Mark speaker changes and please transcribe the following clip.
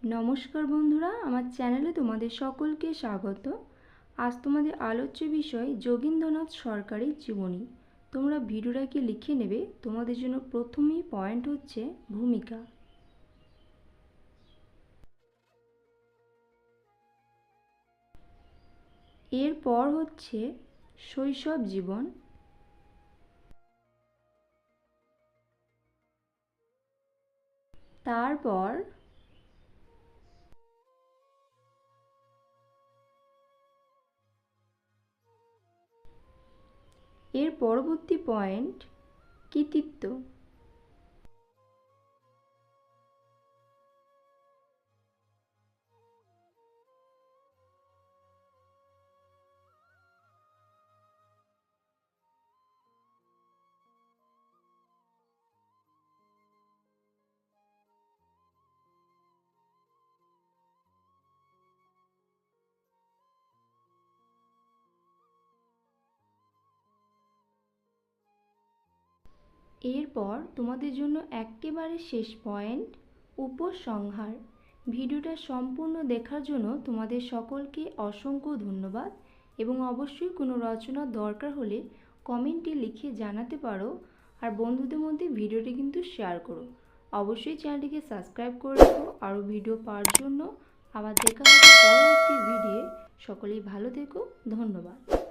Speaker 1: নমস্কার বন্ধুরা, আমার চ্যানেলে তোমাদের সকলকে স্বাগত। আজ তোমাদের আলোচ্য বিষয় যোগীন্দ্রনাথ সরকারের জীবনী। তোমরা ভিডিওটাকে লিখে নেবে। তোমাদের জন্য প্রথমেই পয়েন্ট হচ্ছে ভূমিকা। এরপর হচ্ছে শৈশব জীবন। তারপর এর পরবর্তী পয়েন্ট কৃতিত্ব। এরপর তোমাদের জন্য একেবারে শেষ পয়েন্ট উপসংহার। ভিডিওটা সম্পূর্ণ দেখার জন্য তোমাদের সকলকে অসংখ্য ধন্যবাদ এবং অবশ্যই কোনো রচনার দরকার হলে কমেন্টে লিখে জানাতে পারো। আর বন্ধুদের মধ্যে ভিডিওটি কিন্তু শেয়ার করো। অবশ্যই চ্যানেলটিকে সাবস্ক্রাইব করে রাখো আরও ভিডিও পাওয়ার জন্য। আবার দেখা হবে পরবর্তী ভিডিও। সকলেই ভালো থেকো। ধন্যবাদ।